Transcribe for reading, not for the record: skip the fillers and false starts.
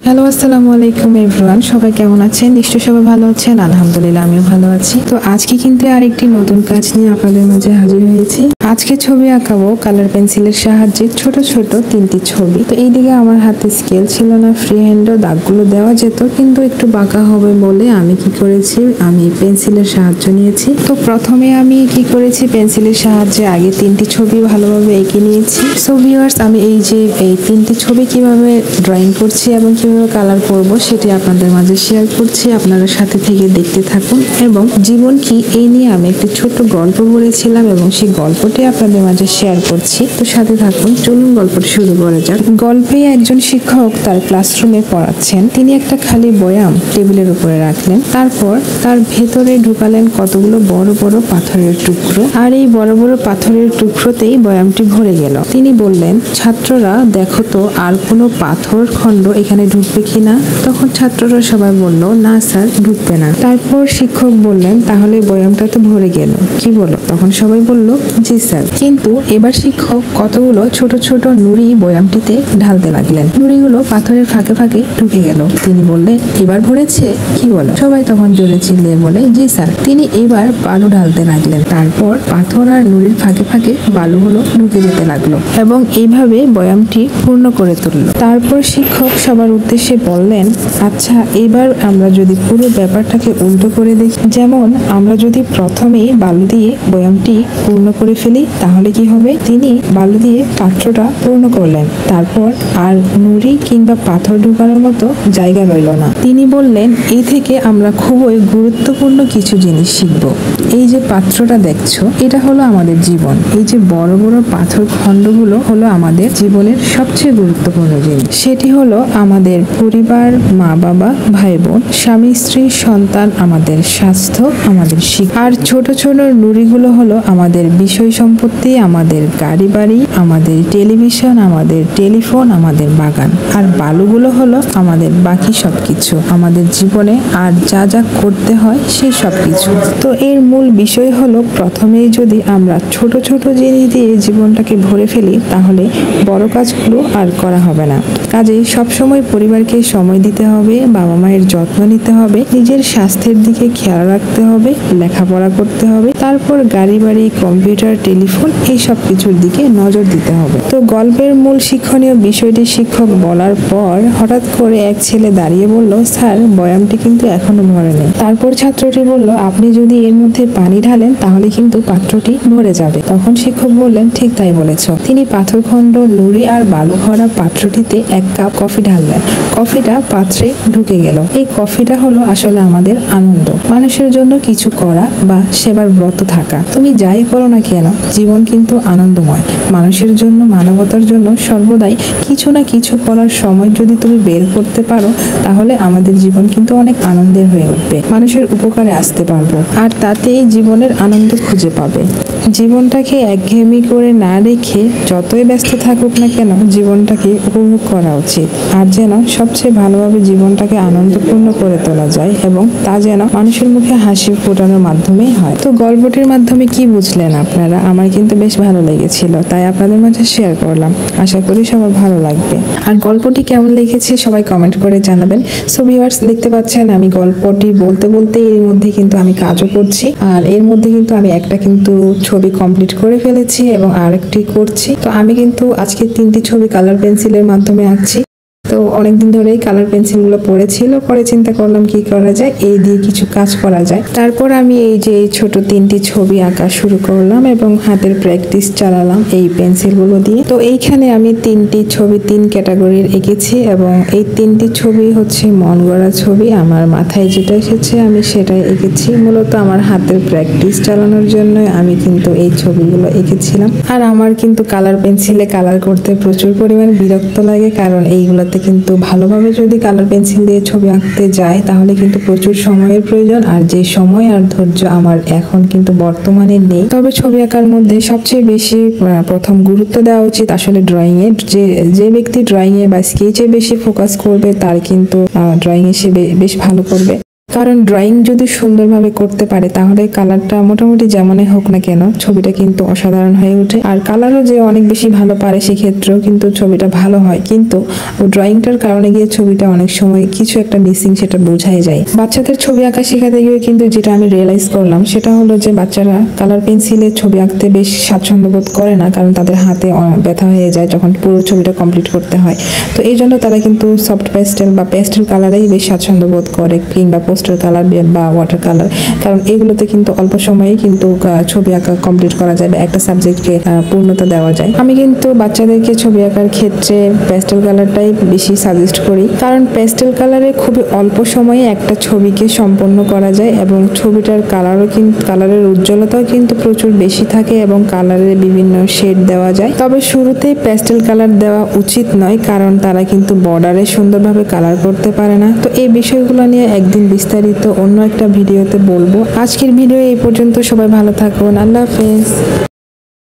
Hello, আসসালামু আলাইকুম everyone. সবাই কেমন আছেন? নিশ্চয়ই সবাই ভালো আছেন। আলহামদুলিল্লাহ, আমিও ভালো আছি। তো আজকে কিন্তু আরেকটি নতুন কাজ নিয়ে আপনাদের মাঝে হাজির হয়েছি। আজকে ছবি আঁকাবো কালার পেন্সিলের সাহায্যে, ছোট ছোট 3টি ছবি। তো এইদিকে আমার হাতে স্কেল ছিল না, ফ্রি হ্যান্ডও দাগগুলো দেওয়া যেত, কিন্তু একটু বাঁকা হবে বলে আমি কি করেছি, আমি পেন্সিলের সাহায্য নিয়েছি। তো প্রথমে আমি কি করেছি, পেন্সিলের সাহায্যে আগে 3টি ছবি ভালোভাবে এঁকে নিয়েছি। সো ভিউয়ার্স, আমি এই 3টি ছবি কিভাবে ড্রয়িং করছি এবং কিভাবে কালার করব সেটি আপনাদের মাঝে শেয়ার করছি। আপনারা সাথে থেকে দেখতে থাকুন। এবং জীবন কি, এই নিয়ে আমি একটি ছোট্ট গল্প বলেছিলাম এবং সেই গল্পটি আপনাদের মাঝে শেয়ার করছি। তো সাথে থাকুন, চলুন গল্পটি শুরু করা যাক। গল্পে একজন শিক্ষক তার ক্লাসরুমে পড়াচ্ছেন। তিনি একটা খালি বয়াম টেবিলের উপরে রাখলেন, তারপর তার ভেতরে ঢুকালেন কতগুলো বড় বড় পাথরের টুকরো। আর এই বড় বড় পাথরের টুকরোতেই বয়ামটি ভরে গেল। তিনি বললেন, ছাত্ররা দেখো তো, আর কোনো পাথর খণ্ড এখানে ঢুকবে কিনা? তখন ছাত্ররা সবাই বলল, না স্যার, ঢুকবে না। তারপর শিক্ষক বললেন, তাহলে বয়ামটা তো ভরে গেল, কি বলো? তখন সবাই বলল, জি স্যার। কিন্তু এবার শিক্ষক কতগুলো ছোট ছোট নুড়ি বয়ামটিতে ঢালতে লাগলেন। নুড়িগুলো পাথরের ফাঁকে ফাঁকে ঢুকে গেল। তিনি বললেন, এবার ভরেছে, কি বলো? সবাই তখন জোরে চিল্লিয়ে বলে, জি স্যার। তিনি এবার বালু ঢালতে লাগলেন। তারপর পাথর আর নুড়ির ফাঁকে ফাঁকে বালুগুলো ঢুকে যেতে লাগলো এবং এইভাবে বয়ামটি পূর্ণ করে তুলল। তারপর শিক্ষক সবার উদ্দেশ্যে বললেন, আচ্ছা, এবার আমরা যদি পুরো ব্যাপারটাকে উল্টো করে দেখি, যেমন আমরা যদি প্রথমেই বালু দিয়ে বয়ামটি পূর্ণ করে ফেলি, তাহলে কি হবে? তিনি বালু দিয়ে পাত্রটা পূর্ণ করলেন, তারপর আর নুড়ি কিংবা পাথর ঢুকানোর মতো জায়গা রইল না। তিনি বললেন, এই থেকে আমরা খুবই গুরুত্বপূর্ণ কিছু জিনিস শিখব। এই যে পাত্রটা দেখছো, এটা হলো আমাদের জীবন। এই যে বড় বড় পাথর খণ্ডগুলো হলো আমাদের জীবনের সবচেয়ে গুরুত্বপূর্ণ জিনিস। সেটি হলো আমাদের পরিবার, মা বাবা, ভাই বোন, স্বামী স্ত্রী, সন্তান, আমাদের স্বাস্থ্য, আমাদের শিক্ষা। আর ছোট ছোট নুড়িগুলো হলো আমাদের বিষয় সম্পত্তি, আমাদের গাড়ি বাড়ি, আমাদের টেলিভিশন, আমাদের টেলিফোন, আমাদের বাগান। আর বালুগুলো হলো আমাদের বাকি সবকিছু, আমাদের জীবনে আর যা যা করতে হয় সেই সবকিছু। তো এর মূল বিষয় হলো, প্রথমেই যদি আমরা ছোট ছোট জিনিস দিয়ে জীবনটাকে ভরে ফেলি, তাহলে বড় কাজগুলো আর করা হবে না। কাজেই সবসময় পরিবারকে সময় দিতে হবে, বাবা মায়ের যত্ন নিতে হবে, নিজের স্বাস্থ্যের দিকে খেয়াল রাখতে হবে, লেখাপড়া করতে হবে, তারপর গাড়ি বাড়ি, কম্পিউটার, টেলিফোন, এই সব কিছুর দিকে নজর দিতে হবে। তো গল্পের মূল শিক্ষণীয় বিষয়টি শিক্ষক বলার পর হঠাৎ করে এক ছেলে দাঁড়িয়ে বলল, স্যার, বয়ামটি কিন্তু এখনো ভরেনি। তারপর ছাত্রটি বলল, আপনি যদি এর মধ্যে পানি ঢালেন তাহলে কিন্তু পাত্রটি ভরে যাবে। তখন শিক্ষক বললেন, ঠিক তাই বলেছ। তিনি পাথরখণ্ড, নুড়ি আর বালু ভরা পাত্রটিতে 1 কাপ কফি ঢাললেন। কফিটা পাত্রে ঢুকে গেল। এই কফিটা হলো আসলে আমাদের আনন্দ, মানুষের জন্য কিছু করা বা সেবার ব্রত থাকা। তুমি যাই করো না কেন, জীবন কিন্তু আনন্দময়। মানুষের জন্য, মানবতার জন্য সর্বদাই কিছু না কিছু করার সময় যদি তুমি বের করতে পারো, তাহলে আমাদের জীবন কিন্তু অনেক আনন্দের হয়ে উঠবে। মানুষের উপকারে আসতে পারবো, আর তাতেই জীবনের আনন্দ খুঁজে পাবে। জীবনটাকে একঘেয়েমি করে না রেখে যতই ব্যস্ত থাকুক না কেন, জীবনটাকে উপভোগ করা উচিত। আর যেন সবচেয়ে ভালোভাবে জীবনটাকে আনন্দপূর্ণ করে তোলা যায়, এবং তা যেন মানুষের মুখে হাসি ফোটানোর মাধ্যমেই হয়। তো গল্পটির মাধ্যমে কি বুঝলেন আপনারা? আমার কিন্তু বেশ ভালো লেগেছিল, তাই আপনাদের মাঝে শেয়ার করলাম। আশা করি সবার ভালো লাগবে। আর গল্পটি কেমন লেগেছে সবাই কমেন্ট করে জানাবেন। সো ভিউয়ার্স, দেখতে পাচ্ছেন আমি গল্পটি বলতে বলতে এর মধ্যে কিন্তু আমি কাজও করছি। আর এর মধ্যে কিন্তু আমি একটা ছবি কমপ্লিট করে ফেলেছি এবং আরেকটি করছি। তো আমি কিন্তু আজকে 3টি ছবি কালার পেন্সিলের মাধ্যমে আঁকছি। তো অনেকদিন ধরেই কালার পেন্সিল গুলো পড়েছিল, পরে চিন্তা করলাম কি করা যায়, এই দিয়ে কিছু কাজ করা যায়। তারপর আমি এই যে ছোট 3টি ছবি আঁকা শুরু করলাম এবং হাতের প্র্যাকটিস চালালাম এই পেন্সিল গুলো দিয়ে। তো এইখানে আমি 3টি ছবি 3 ক্যাটাগরির এঁকেছি এবং এই 3টি ছবি হচ্ছে মন গড়া ছবি। আমার মাথায় যেটা এসেছে আমি সেটাই এঁকেছি। মূলত আমার হাতের প্র্যাকটিস চালানোর জন্য আমি কিন্তু এই ছবিগুলো এঁকেছিলাম। আর আমার কিন্তু কালার পেন্সিলে কালার করতে প্রচুর পরিমাণ বিরক্ত লাগে, কারণ এইগুলোতে কিন্তু ভালোভাবে যদি কালার পেন্সিল দিয়ে ছবি আঁকতে যায় তাহলে কিন্তু প্রচুর সময়ের প্রয়োজন, আর যে সময় আর ধৈর্য আমার এখন কিন্তু বর্তমানে নেই। তবে ছবি আঁকার মধ্যে সবচেয়ে বেশি প্রথম গুরুত্ব দেওয়া উচিত আসলে ড্রয়িং এ। যে ব্যক্তি ড্রয়িং এ বা স্কেচে বেশি ফোকাস করবে তার কিন্তু ড্রয়িং এ সে বেশ ভালো করবে। কারণ ড্রয়িং যদি সুন্দরভাবে করতে পারে তাহলে কালারটা মোটামুটি যেমনই হোক না কেন ছবিটা কিন্তু অসাধারণ হয়ে ওঠে। আর কালারও যে অনেক বেশি ভালো পারে সেক্ষেত্রেও কিন্তু ছবিটা ভালো হয়, কিন্তু ড্রয়িংটার কারণে গিয়ে ছবিটা অনেক সময় কিছু একটা মিসিং সেটা বোঝাই যায়। বাচ্চাদের ছবি আঁকা শেখাতে গিয়ে কিন্তু যেটা আমি রিয়েলাইজ করলাম সেটা হলো যে বাচ্চারা কালার পেন্সিলে ছবি আঁকতে বেশ স্বাচ্ছন্দ্য বোধ করে না, কারণ তাদের হাতে ব্যথা হয়ে যায় যখন পুরো ছবিটা কমপ্লিট করতে হয়। তো এই জন্য তারা কিন্তু সফট পেস্টেল বা পেস্টেল কালারেই বেশ স্বাচ্ছন্দ্য বোধ করে, কিংবা পোস্টার কালার বা ওয়াটার কালার, কারণ এগুলোতে কিন্তু অল্প সময়েই কিন্তু ছবি আঁকা কমপ্লিট করা যায় বা একটা সাবজেক্টকে পূর্ণতা দেওয়া যায়। আমি কিন্তু বাচ্চাদেরকে ছবি আঁকার ক্ষেত্রে পেস্টেল কালারটাই বেশি সাজেস্ট করি, কারণ পেস্টেল কালারে খুবই অল্প সময়ে একটা ছবিকে সম্পন্ন করা যায় এবং ছবিটার কালারের উজ্জ্বলতাও কিন্তু প্রচুর বেশি থাকে এবং কালারের বিভিন্ন শেড দেওয়া যায়। তবে শুরুতেই পেস্টেল কালার দেওয়া উচিত নয়, কারণ তারা কিন্তু বর্ডারে সুন্দরভাবে কালার করতে পারে না। তো এই বিষয়গুলো নিয়ে একদিন বিস্তারিত অন্য একটা ভিডিওতে বলবো। আজকের ভিডিও এই পর্যন্ত, সবাই ভালো থাকুন, আল্লাহ হাফেজ।